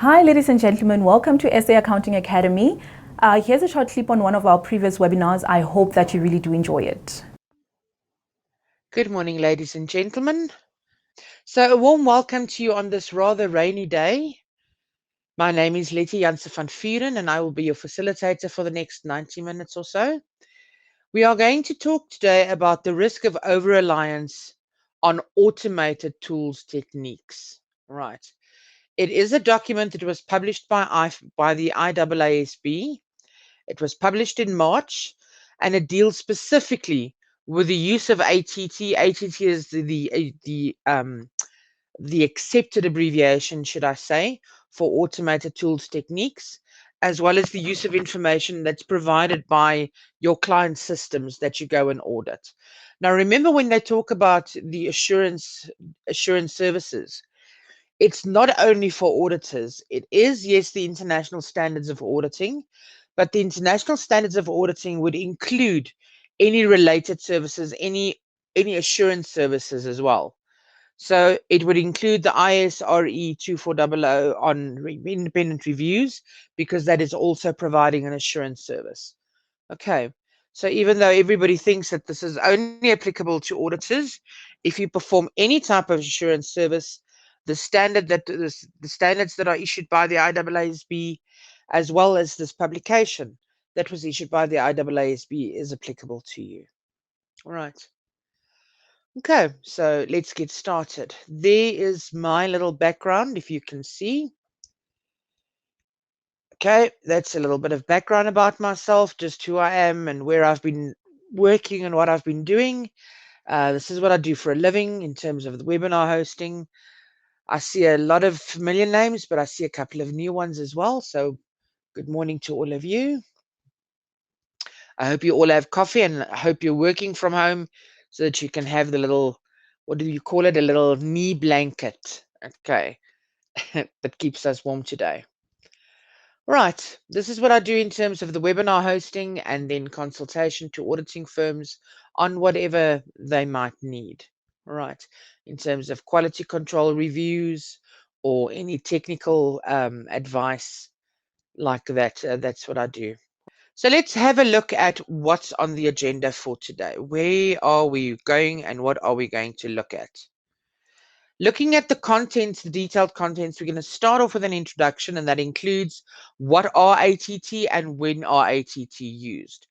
Hi, ladies and gentlemen. Welcome to SA Accounting Academy. Here's a short clip on one of our previous webinars. I hope that you really do enjoy it. Good morning, ladies and gentlemen. So a warm welcome to you on this rather rainy day. My name is Letty Janse van Vuren and I will be your facilitator for the next 90 minutes or so. We are going to talk today about the risk of over-reliance on automated tools techniques. Right. It is a document that was published by the IAASB. It was published in March and it deals specifically with the use of ATT. ATT is the accepted abbreviation, should I say, for automated tools techniques, as well as the use of information that's provided by your client systems that you go and audit. Now, remember when they talk about the assurance services, it's not only for auditors. It is, yes, the international standards of auditing, but the international standards of auditing would include any related services, any assurance services as well. So it would include the ISRE 2400 on independent reviews, because that is also providing an assurance service. Okay, so even though everybody thinks that this is only applicable to auditors, if you perform any type of assurance service, the standards that are issued by the IAASB, as well as this publication that was issued by the IAASB, is applicable to you. All right. Okay, so let's get started. There is my little background, if you can see. Okay, that's a little bit of background about myself, just who I am and where I've been working and what I've been doing. This is what I do for a living in terms of the webinar hosting. I see a lot of familiar names, but I see a couple of new ones as well. So good morning to all of you. I hope you all have coffee and I hope you're working from home so that you can have the little, what do you call it? A little knee blanket. Okay. That keeps us warm today. Right. This is what I do in terms of the webinar hosting and then consultation to auditing firms on whatever they might need. Right. In terms of quality control reviews or any technical advice like that. That's what I do. So let's have a look at what's on the agenda for today. Where are we going and what are we going to look at? Looking at the contents, the detailed contents, we're going to start off with an introduction, and that includes what are ATT and when are ATT used.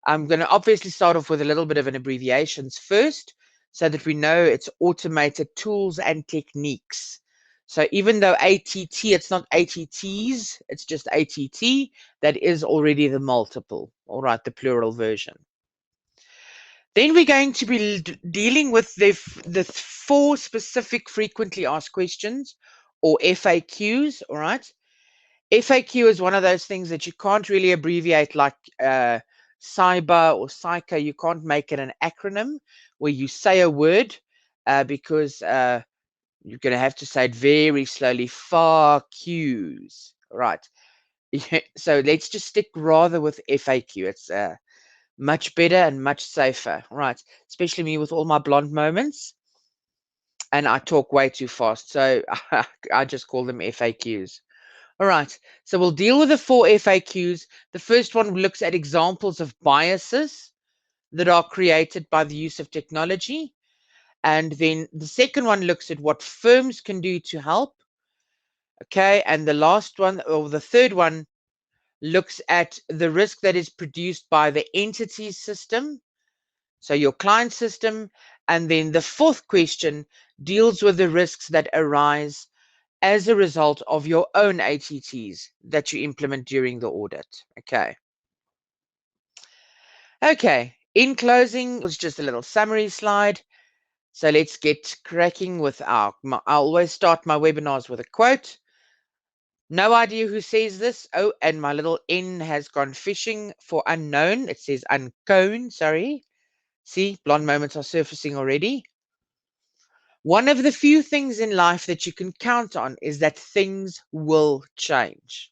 I'm going to obviously start off with a little bit of an abbreviations first so that we know it's automated tools and techniques. So even though ATT, it's not ATTs, it's just ATT, that is already the multiple, all right, the plural version. Then we're going to be dealing with the 4 specific frequently asked questions, or FAQs, all right? FAQ is one of those things that you can't really abbreviate like cyber or psycho. You can't make it an acronym where you say a word because you're going to have to say it very slowly. FAQs, right? So let's just stick rather with FAQ. It's much better and much safer, right? Especially me with all my blonde moments. And I talk way too fast, so I just call them FAQs. All right, so we'll deal with the 4 FAQs. The first one looks at examples of biases that are created by the use of technology. And then the second one looks at what firms can do to help. Okay, and the last one, or the third one, looks at the risk that is produced by the entity system, so your client system. And then the fourth question deals with the risks that arise as a result of your own ATTs that you implement during the audit. Okay, in closing, it was just a little summary slide. So let's get cracking with I always start my webinars with a quote. No idea who says this. Oh, and my little N has gone fishing for unknown. It says unknown, sorry. See, blonde moments are surfacing already. One of the few things in life that you can count on is that things will change.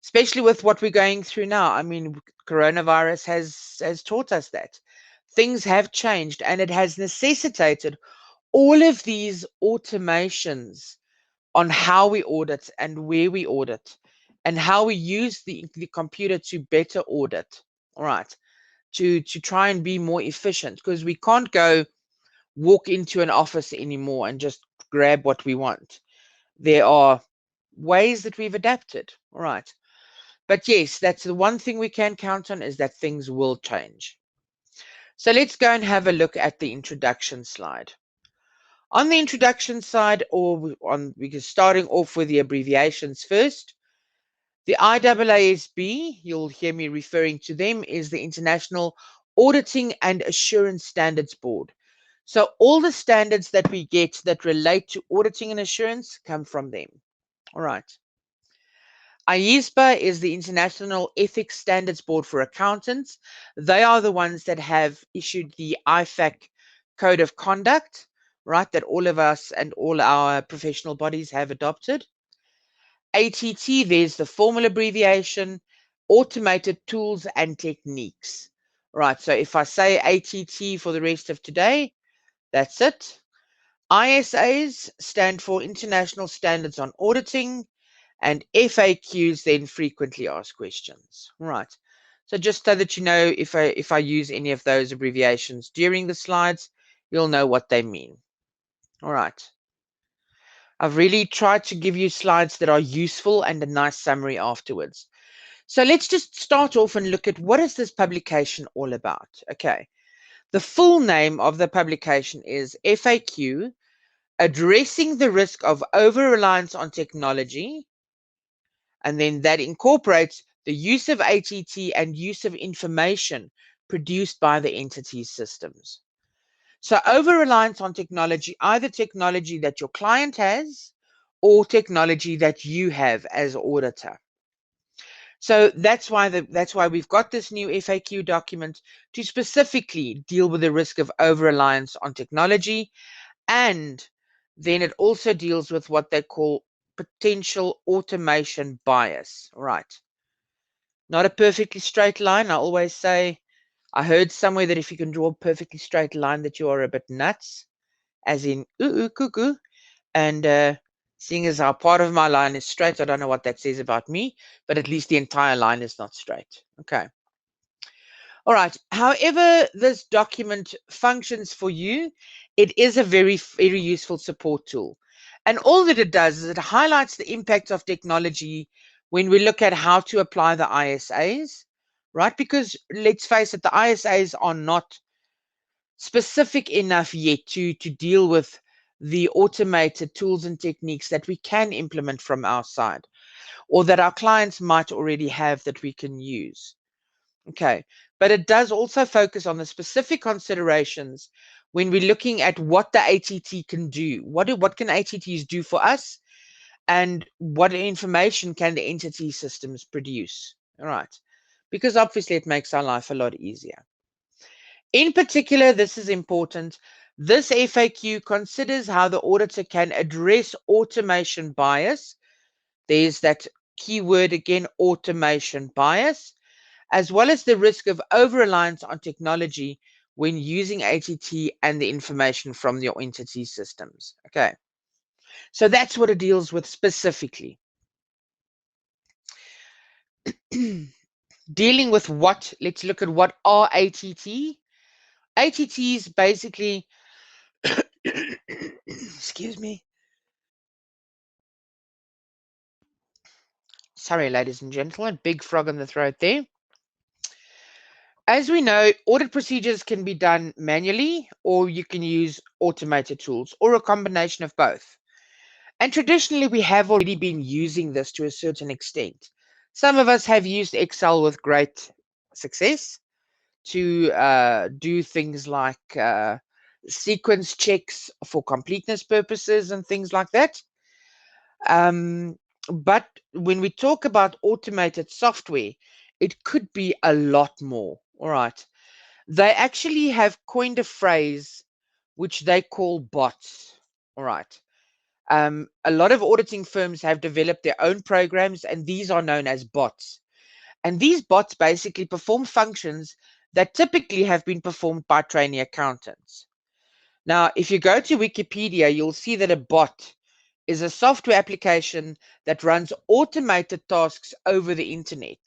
Especially with what we're going through now. I mean, coronavirus has taught us that. Things have changed and it has necessitated all of these automations on how we audit and where we audit and how we use the computer to better audit, all right, to try and be more efficient, because we can't go walk into an office anymore and just grab what we want. There are ways that we've adapted, all right. But yes, that's the one thing we can count on, is that things will change. So let's go and have a look at the introduction slide. On the introduction side, because starting off with the abbreviations first, the IAASB, you'll hear me referring to them, is the International Auditing and Assurance Standards Board. So all the standards that we get that relate to auditing and assurance come from them. All right. IAASB is the International Ethics Standards Board for Accountants. They are the ones that have issued the IFAC Code of Conduct, right, that all of us and all our professional bodies have adopted. ATT, there's the formal abbreviation, Automated Tools and Techniques. Right, so if I say ATT for the rest of today, that's it. ISAs stand for International Standards on Auditing, and FAQs then frequently asked questions. Right. So just so that you know, if I use any of those abbreviations during the slides, you'll know what they mean. All right. I've really tried to give you slides that are useful and a nice summary afterwards. So let's just start off and look at what is this publication all about. Okay. The full name of the publication is FAQ, Addressing the Risk of Over-Reliance on Technology, and then that incorporates the use of ATT and use of information produced by the entity's systems. So over-reliance on technology, either technology that your client has or technology that you have as auditor. So that's why we've got this new FAQ document to specifically deal with the risk of over-reliance on technology, and then it also deals with what they call potential automation bias. Right. Not a perfectly straight line. I always say, I heard somewhere that if you can draw a perfectly straight line, that you are a bit nuts, as in cuckoo. And seeing as how part of my line is straight, I don't know what that says about me, but at least the entire line is not straight. Okay. All right. However this document functions for you, it is a very, very useful support tool. And all that it does is it highlights the impact of technology when we look at how to apply the ISAs, right? Because let's face it, the ISAs are not specific enough yet to deal with the automated tools and techniques that we can implement from our side, or that our clients might already have that we can use. Okay, but it does also focus on the specific considerations when we're looking at what the ATT can do. What can ATTs do for us, and what information can the entity systems produce? All right, because obviously it makes our life a lot easier. In particular, this is important. This FAQ considers how the auditor can address automation bias. There's that keyword again, automation bias, as well as the risk of over-reliance on technology when using ATT and the information from your entity systems. Okay, so that's what it deals with specifically. Dealing with what, let's look at what are ATT. ATTs basically, excuse me. Sorry, ladies and gentlemen, big frog in the throat there. As we know, audit procedures can be done manually, or you can use automated tools, or a combination of both. And traditionally, we have already been using this to a certain extent. Some of us have used Excel with great success to do things like sequence checks for completeness purposes and things like that. But when we talk about automated software, it could be a lot more. All right. They actually have coined a phrase which they call bots. All right. A lot of auditing firms have developed their own programs, and these are known as bots. And these bots basically perform functions that typically have been performed by trainee accountants. Now, if you go to Wikipedia, you'll see that a bot is a software application that runs automated tasks over the internet.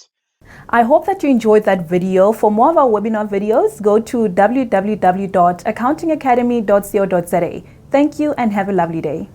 I hope that you enjoyed that video. For more of our webinar videos, go to www.accountingacademy.co.za. Thank you and have a lovely day.